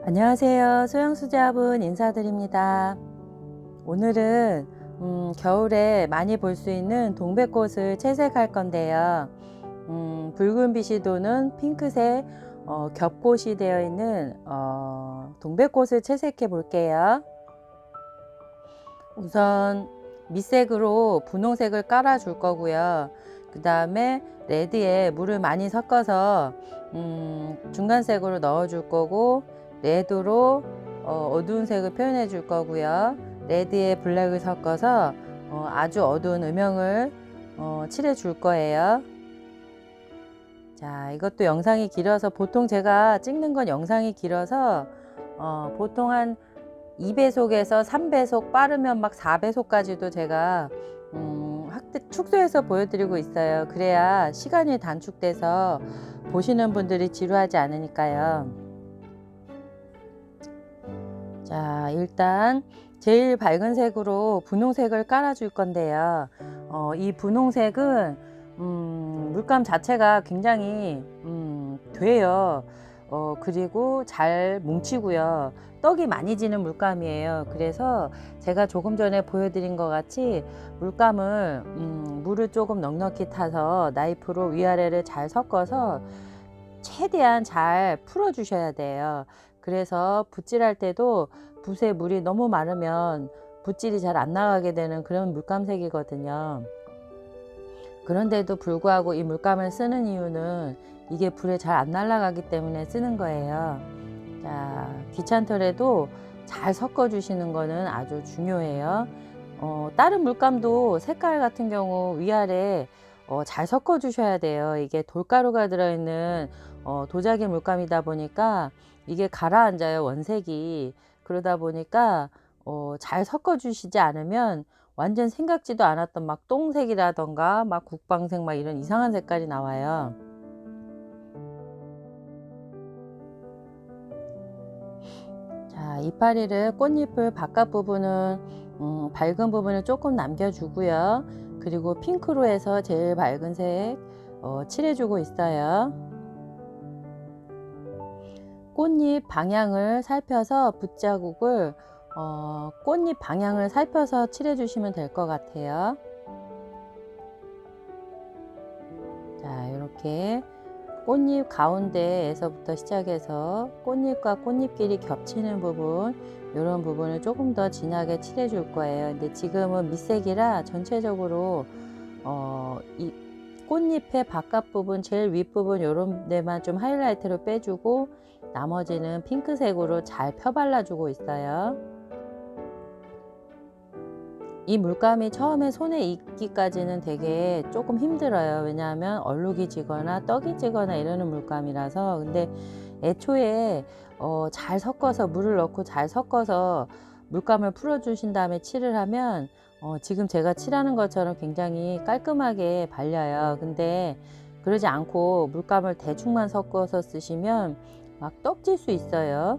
안녕하세요. 소형수자분 인사드립니다. 오늘은 겨울에 많이 볼 수 있는 동백꽃을 채색할 건데요. 붉은 빛이 도는 핑크색 겹꽃이 되어 있는 동백꽃을 채색해 볼게요. 우선 밑색으로 분홍색을 깔아 줄 거고요. 그 다음에 레드에 물을 많이 섞어서 중간색으로 넣어 줄 거고, 레드로 어두운 색을 표현해 줄 거고요. 레드에 블랙을 섞어서 아주 어두운 음영을 칠해 줄 거예요. 자, 이것도 영상이 길어서, 보통 제가 찍는 건 영상이 길어서 보통 한 2배속에서 3배속, 빠르면 막 4배속까지도 제가 축소해서 보여드리고 있어요. 그래야 시간이 단축돼서 보시는 분들이 지루하지 않으니까요. 자, 일단 제일 밝은 색으로 분홍색을 깔아 줄 건데요. 이 분홍색은 물감 자체가 굉장히 돼요. 그리고 잘 뭉치고요. 떡이 많이 지는 물감이에요. 그래서 제가 조금 전에 보여드린 것 같이 물감을 물을 조금 넉넉히 타서 나이프로 위아래를 잘 섞어서 최대한 잘 풀어 주셔야 돼요. 그래서 붓질할 때도 붓에 물이 너무 마르면 붓질이 잘 안 나가게 되는 그런 물감색이거든요. 그런데도 불구하고 이 물감을 쓰는 이유는 이게 불에 잘 안 날아가기 때문에 쓰는 거예요. 자, 귀찮더라도 잘 섞어 주시는 거는 아주 중요해요. 다른 물감도 색깔 같은 경우 위아래 잘 섞어 주셔야 돼요. 이게 돌가루가 들어있는 도자기 물감이다 보니까 이게 가라앉아요, 원색이. 그러다 보니까 잘 섞어 주시지 않으면 완전 생각지도 않았던 막 똥색이라던가 막 국방색 막 이런 이상한 색깔이 나와요. 자, 이파리를, 꽃잎을 바깥 부분은 밝은 부분을 조금 남겨주고요. 그리고 핑크로 해서 제일 밝은 색 칠해주고 있어요. 꽃잎 방향을 살펴서 붓자국을 꽃잎 방향을 살펴서 칠해주시면 될 것 같아요. 자, 이렇게 꽃잎 가운데에서부터 시작해서 꽃잎과 꽃잎끼리 겹치는 부분, 이런 부분을 조금 더 진하게 칠해 줄 거예요. 근데 지금은 밑색이라 전체적으로 이 꽃잎의 바깥 부분, 제일 윗부분 이런 데만 좀 하이라이트로 빼주고 나머지는 핑크색으로 잘 펴발라 주고 있어요. 이 물감이 처음에 손에 익기까지는 되게 조금 힘들어요. 왜냐하면 얼룩이 지거나 떡이 지거나 이러는 물감이라서. 근데 애초에 잘 섞어서 물을 넣고 잘 섞어서 물감을 풀어 주신 다음에 칠을 하면 지금 제가 칠하는 것처럼 굉장히 깔끔하게 발려요. 근데 그러지 않고 물감을 대충만 섞어서 쓰시면 막 떡질 수 있어요.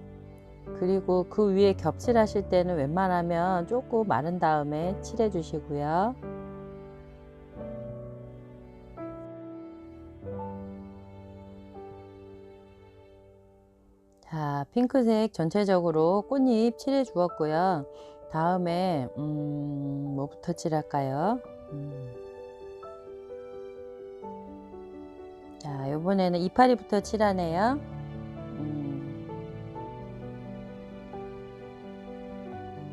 그리고 그 위에 겹칠하실 때는 웬만하면 조금 마른 다음에 칠해 주시고요. 자, 핑크색 전체적으로 꽃잎 칠해 주었고요. 다음에 뭐부터 칠할까요? 자, 이번에는 이파리부터 칠하네요.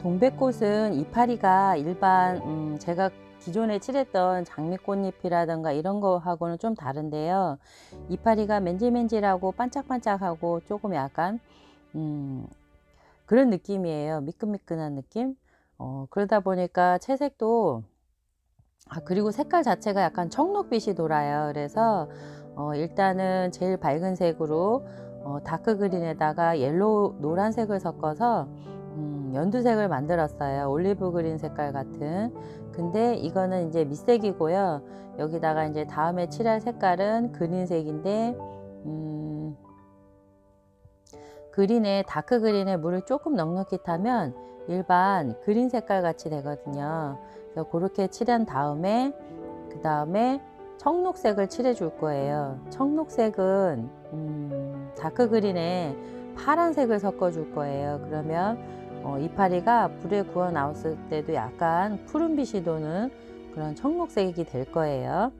동백꽃은 이파리가 일반 제가 기존에 칠했던 장미꽃잎이라든가 이런 거하고는 좀 다른데요. 이파리가 맨질맨질하고 반짝반짝하고 조금 약간 그런 느낌이에요. 미끈미끈한 느낌. 그러다 보니까 채색도, 그리고 색깔 자체가 약간 청록빛이 돌아요. 그래서 일단은 제일 밝은 색으로 다크 그린에다가 옐로우 노란색을 섞어서 연두색을 만들었어요. 올리브 그린 색깔 같은. 근데 이거는 이제 밑색이고요. 여기다가 이제 다음에 칠할 색깔은 그린색인데 그린에, 다크 그린에 물을 조금 넉넉히 타면 일반 그린 색깔 같이 되거든요. 그래서 그렇게 칠한 다음에 그 다음에 청록색을 칠해 줄 거예요. 청록색은 다크 그린에 파란색을 섞어 줄 거예요. 그러면 이파리가 불에 구워 나왔을 때도 약간 푸른빛이 도는 그런 청록색이 될 거예요.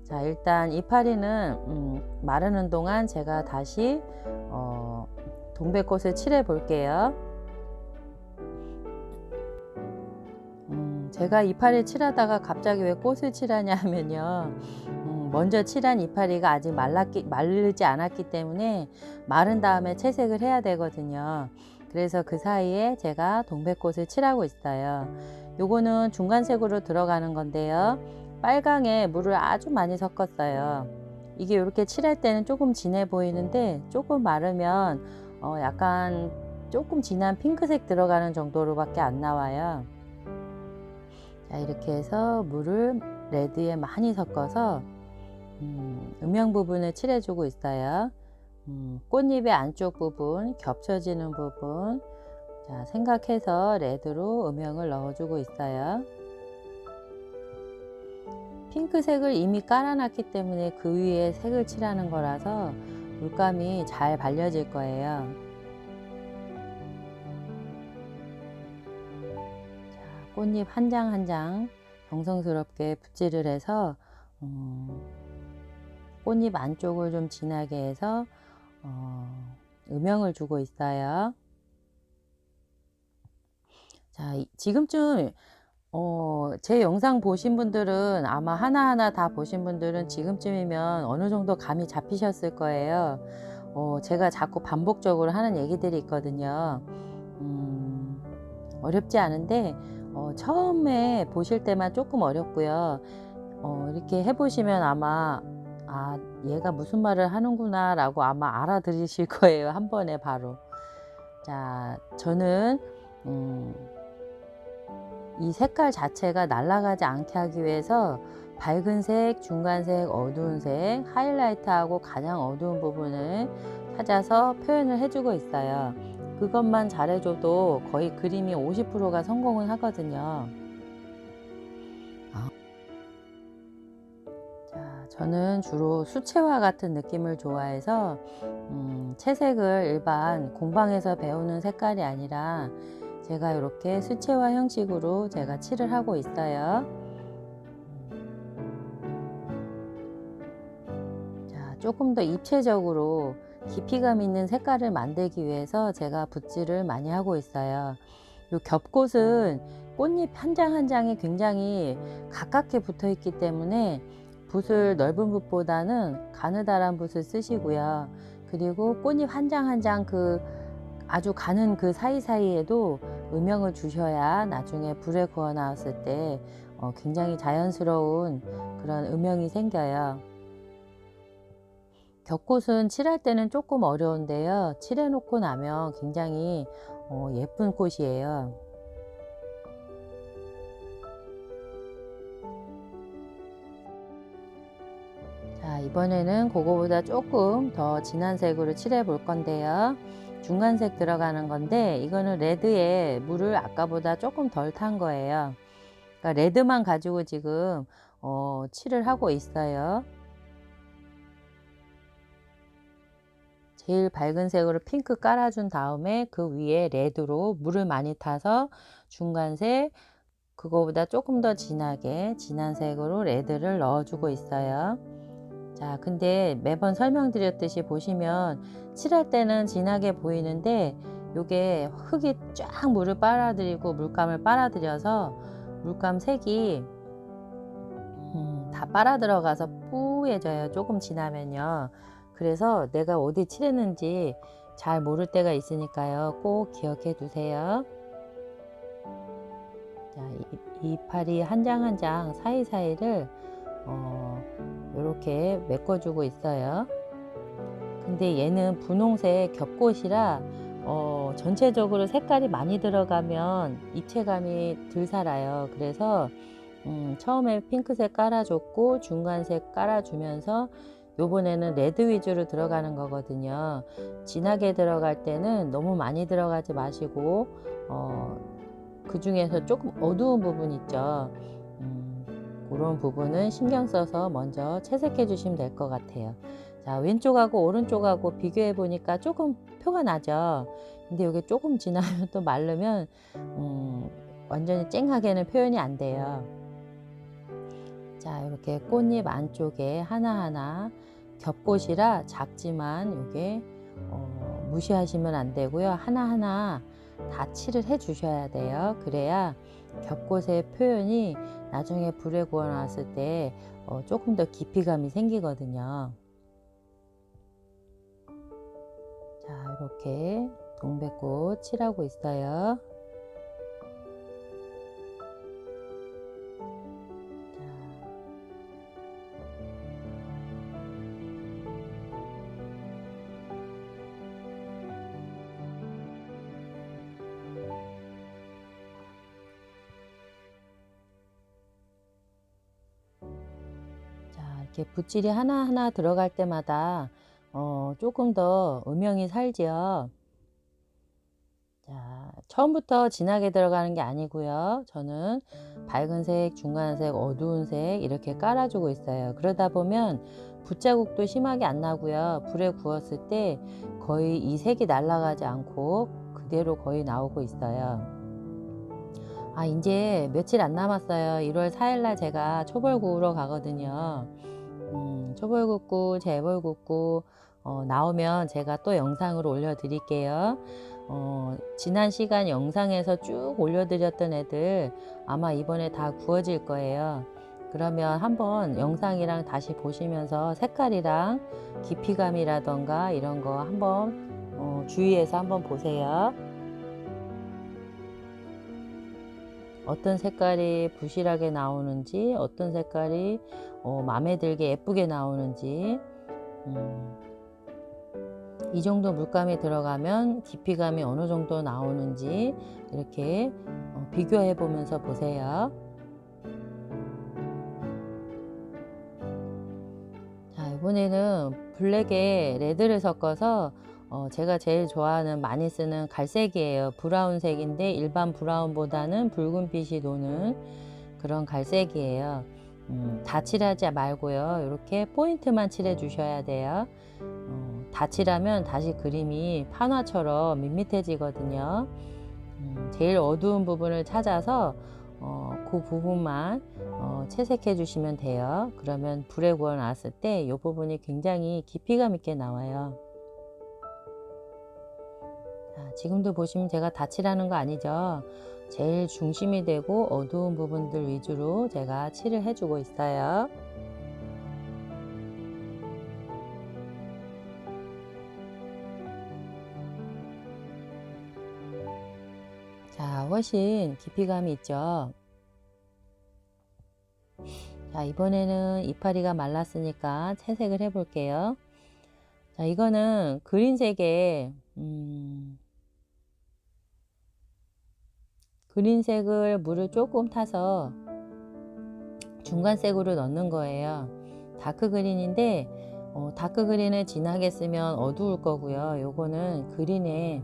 자, 일단 이파리는 마르는 동안 제가 다시 동백꽃을 칠해 볼게요. 제가 이파리 칠하다가 갑자기 왜 꽃을 칠하냐 하면요, 먼저 칠한 이파리가 아직 마르지 않았기 때문에 마른 다음에 채색을 해야 되거든요. 그래서 그 사이에 제가 동백꽃을 칠하고 있어요. 요거는 중간색으로 들어가는 건데요, 빨강에 물을 아주 많이 섞었어요. 이게 이렇게 칠할 때는 조금 진해 보이는데 조금 마르면 약간 조금 진한 핑크색 들어가는 정도로밖에 안 나와요. 자, 이렇게 해서 물을 레드에 많이 섞어서 음영 부분을 칠해주고 있어요. 꽃잎의 안쪽 부분, 겹쳐지는 부분, 자, 생각해서 레드로 음영을 넣어주고 있어요. 핑크색을 이미 깔아놨기 때문에 그 위에 색을 칠하는 거라서 물감이 잘 발려질 거예요. 자, 꽃잎 한 장 한 장 정성스럽게 붓질을 해서 꽃잎 안쪽을 좀 진하게 해서 음영을 주고 있어요. 자, 지금쯤 제 영상 보신 분들은 아마 하나하나 다 보신 분들은 지금쯤이면 어느 정도 감이 잡히셨을 거예요. 제가 자꾸 반복적으로 하는 얘기들이 있거든요. 어렵지 않은데 처음에 보실 때만 조금 어렵고요. 이렇게 해보시면 아마 얘가 무슨 말을 하는구나 라고 아마 알아들으실 거예요, 한 번에 바로. 자, 저는 이 색깔 자체가 날아가지 않게 하기 위해서 밝은 색, 중간색, 어두운 색, 하이라이트하고 가장 어두운 부분을 찾아서 표현을 해주고 있어요. 그것만 잘해줘도 거의 그림이 50%가 성공을 하거든요. 자, 저는 주로 수채화 같은 느낌을 좋아해서 채색을 일반 공방에서 배우는 색깔이 아니라 제가 이렇게 수채화 형식으로 제가 칠을 하고 있어요. 자, 조금 더 입체적으로 깊이감 있는 색깔을 만들기 위해서 제가 붓질을 많이 하고 있어요. 이 겹꽃은 꽃잎 한 장 한 장이 굉장히 가깝게 붙어 있기 때문에 붓을 넓은 붓보다는 가느다란 붓을 쓰시고요. 그리고 꽃잎 한 장 한 장 그 아주 가는 그 사이사이에도 음영을 주셔야 나중에 불에 구워 나왔을 때 굉장히 자연스러운 그런 음영이 생겨요. 겹꽃은 칠할 때는 조금 어려운데요, 칠해 놓고 나면 굉장히 예쁜 꽃이에요. 자, 이번에는 그거보다 조금 더 진한 색으로 칠해 볼 건데요, 중간색 들어가는 건데 이거는 레드에 물을 아까보다 조금 덜 탄 거예요. 그러니까 레드만 가지고 지금 칠을 하고 있어요. 제일 밝은 색으로 핑크 깔아준 다음에 그 위에 레드로 물을 많이 타서 중간색, 그거보다 조금 더 진하게 진한 색으로 레드를 넣어주고 있어요. 자, 근데 매번 설명드렸듯이 보시면 칠할 때는 진하게 보이는데 요게 흙이 쫙 물을 빨아들이고 물감을 빨아들여서 물감 색이 다 빨아 들어가서 뿌얘져요, 조금 지나면요. 그래서 내가 어디 칠했는지 잘 모를 때가 있으니까요, 꼭 기억해 두세요. 자, 이파리 한 장 한 장 사이사이를 이렇게 메꿔주고 있어요. 근데 얘는 분홍색 겹꽃이라 전체적으로 색깔이 많이 들어가면 입체감이 덜 살아요. 그래서 처음에 핑크색 깔아줬고 중간색 깔아주면서 요번에는 레드 위주로 들어가는 거거든요. 진하게 들어갈 때는 너무 많이 들어가지 마시고 그 중에서 조금 어두운 부분 있죠, 그런 부분은 신경 써서 먼저 채색해 주시면 될 것 같아요. 자, 왼쪽하고 오른쪽하고 비교해 보니까 조금 표가 나죠. 근데 이게 조금 지나면 또 마르면 완전히 쨍하게는 표현이 안 돼요. 자, 이렇게 꽃잎 안쪽에 하나하나 겹꽃이라 작지만 요게 무시하시면 안 되고요. 하나하나 다 칠을 해 주셔야 돼요. 그래야 겹꽃의 표현이 나중에 불에 구워 놨을 때 조금 더 깊이감이 생기거든요. 자, 이렇게 동백꽃 칠하고 있어요. 자, 이렇게 붓질이 하나하나 들어갈 때마다 조금 더 음영이 살지요. 자, 처음부터 진하게 들어가는 게 아니고요. 저는 밝은 색, 중간색, 어두운 색 이렇게 깔아주고 있어요. 그러다 보면 붓자국도 심하게 안 나고요. 불에 구웠을 때 거의 이 색이 날아가지 않고 그대로 거의 나오고 있어요. 아, 이제 며칠 안 남았어요. 1월 4일 날 제가 초벌 구우러 가거든요. 초벌 굽고 재벌 굽고 나오면 제가 또 영상으로 올려드릴게요. 지난 시간 영상에서 쭉 올려드렸던 애들 아마 이번에 다 구워질 거예요. 그러면 한번 영상이랑 다시 보시면서 색깔이랑 깊이감이라던가 이런 거 한번 주의해서 한번 보세요. 어떤 색깔이 부실하게 나오는지, 어떤 색깔이 마음에 들게 예쁘게 나오는지, 이 정도 물감이 들어가면 깊이감이 어느 정도 나오는지 이렇게 비교해 보면서 보세요. 자, 이번에는 블랙에 레드를 섞어서 제가 제일 좋아하는 많이 쓰는 갈색이에요. 브라운색인데 일반 브라운보다는 붉은빛이 도는 그런 갈색이에요. 다 칠하지 말고요. 이렇게 포인트만 칠해 주셔야 돼요. 다 칠하면 다시 그림이 판화처럼 밋밋해지거든요. 제일 어두운 부분을 찾아서 그 부분만 채색해 주시면 돼요. 그러면 불에 구워 놨을 때 이 부분이 굉장히 깊이감 있게 나와요. 자, 지금도 보시면 제가 다 칠하는 거 아니죠. 제일 중심이 되고 어두운 부분들 위주로 제가 칠을 해주고 있어요. 자, 훨씬 깊이감이 있죠. 자, 이번에는 이파리가 말랐으니까 채색을 해 볼게요. 자, 이거는 그린색에 그린색을 물을 조금 타서 중간색으로 넣는 거예요. 다크 그린인데 다크 그린을 진하게 쓰면 어두울 거고요. 요거는 그린에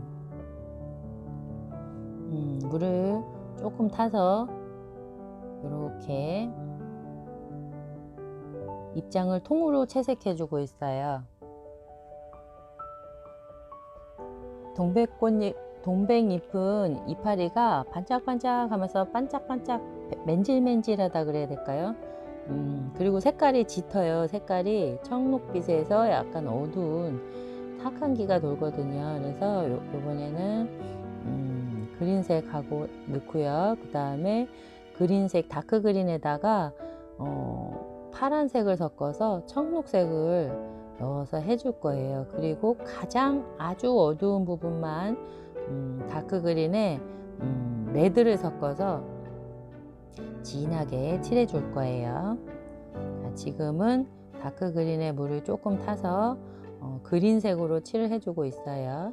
물을 조금 타서 이렇게 입장을 통으로 채색해 주고 있어요. 동백잎은 이파리가 반짝반짝하면서 반짝반짝 맨질맨질하다 그래야 될까요? 그리고 색깔이 짙어요. 색깔이 청록빛에서 약간 어두운 탁한기가 돌거든요. 그래서 요번에는 그린색하고 넣고요. 그 다음에 그린색 다크 그린에다가 파란색을 섞어서 청록색을 넣어서 해줄 거예요. 그리고 가장 아주 어두운 부분만 다크 그린에 레드를 섞어서 진하게 칠해 줄 거예요. 자, 지금은 다크 그린에 물을 조금 타서 그린색으로 칠을 해주고 있어요.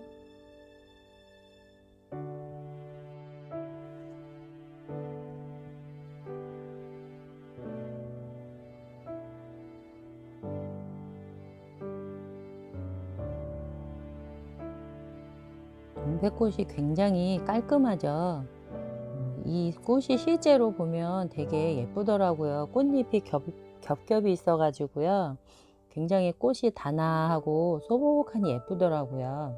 동백꽃이 굉장히 깔끔하죠. 이 꽃이 실제로 보면 되게 예쁘더라고요. 꽃잎이 겹겹이 있어 가지고요. 굉장히 꽃이 단아하고 소복하니 예쁘더라고요.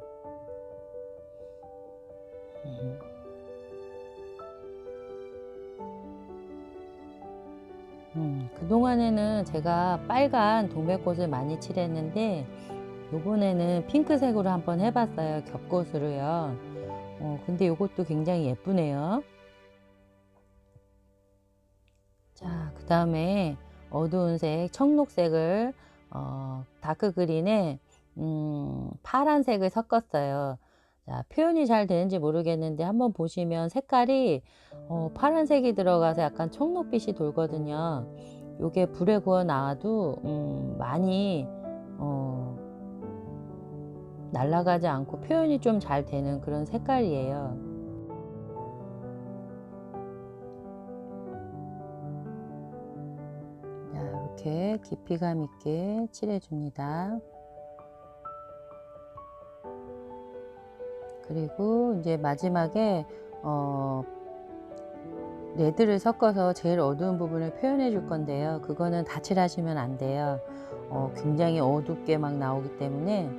그동안에는 제가 빨간 동백꽃을 많이 칠했는데 요번에는 핑크색으로 한번 해봤어요. 겹꽃으로요. 근데 요것도 굉장히 예쁘네요. 자, 그 다음에 어두운 색 청록색을 다크 그린에 파란색을 섞었어요. 자, 표현이 잘 되는지 모르겠는데 한번 보시면 색깔이 파란색이 들어가서 약간 청록빛이 돌거든요. 요게 불에 구워 놔도 많이 날아가지 않고 표현이 좀 잘 되는 그런 색깔이에요. 자, 이렇게 깊이감 있게 칠해줍니다. 그리고 이제 마지막에 레드를 섞어서 제일 어두운 부분을 표현해 줄 건데요. 그거는 다 칠하시면 안 돼요. 굉장히 어둡게 막 나오기 때문에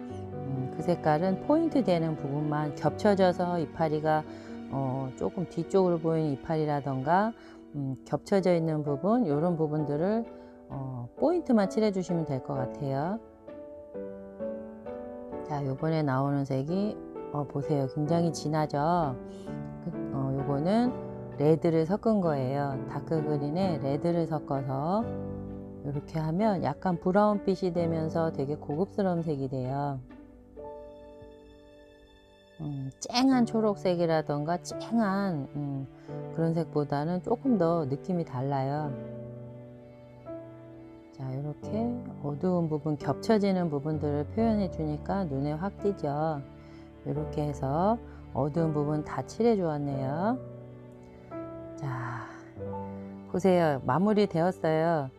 그 색깔은 포인트 되는 부분만 겹쳐져서 이파리가 조금 뒤쪽으로 보이는 이파리라던가 겹쳐져 있는 부분, 이런 부분들을 포인트만 칠해 주시면 될 것 같아요. 자, 요번에 나오는 색이 보세요. 굉장히 진하죠. 요거는 레드를 섞은 거예요. 다크 그린에 레드를 섞어서 이렇게 하면 약간 브라운빛이 되면서 되게 고급스러운 색이 돼요. 쨍한 초록색이라던가 쨍한 그런 색보다는 조금 더 느낌이 달라요. 자, 이렇게 어두운 부분, 겹쳐지는 부분들을 표현해 주니까 눈에 확 띄죠. 이렇게 해서 어두운 부분 다 칠해 주었네요. 자, 보세요. 마무리 되었어요.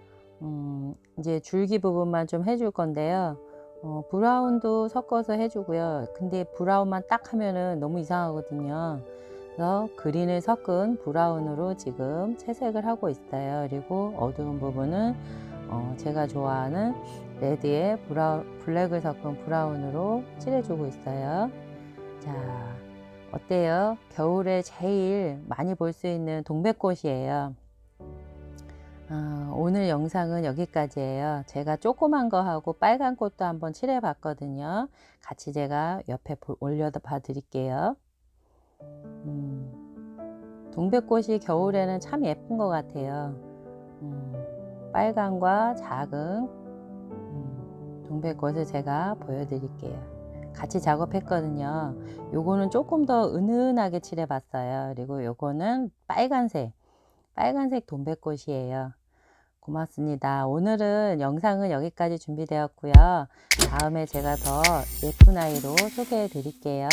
이제 줄기 부분만 좀 해줄 건데요. 브라운도 섞어서 해주고요. 근데 브라운만 딱 하면은 너무 이상하거든요. 그래서 그린을 섞은 브라운으로 지금 채색을 하고 있어요. 그리고 어두운 부분은 제가 좋아하는 레드에 블랙을 섞은 브라운으로 칠해주고 있어요. 자, 어때요? 겨울에 제일 많이 볼 수 있는 동백꽃이에요. 오늘 영상은 여기까지예요. 제가 조그만 거 하고 빨간 꽃도 한번 칠해 봤거든요. 같이 제가 옆에 올려 봐 드릴게요. 동백꽃이 겨울에는 참 예쁜 것 같아요. 빨간과 작은 동백꽃을 제가 보여드릴게요. 같이 작업했거든요. 요거는 조금 더 은은하게 칠해 봤어요. 그리고 요거는 빨간색 동백꽃이에요. 고맙습니다. 오늘은 영상은 여기까지 준비되었고요. 다음에 제가 더 예쁜 아이로 소개해 드릴게요.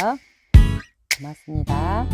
고맙습니다.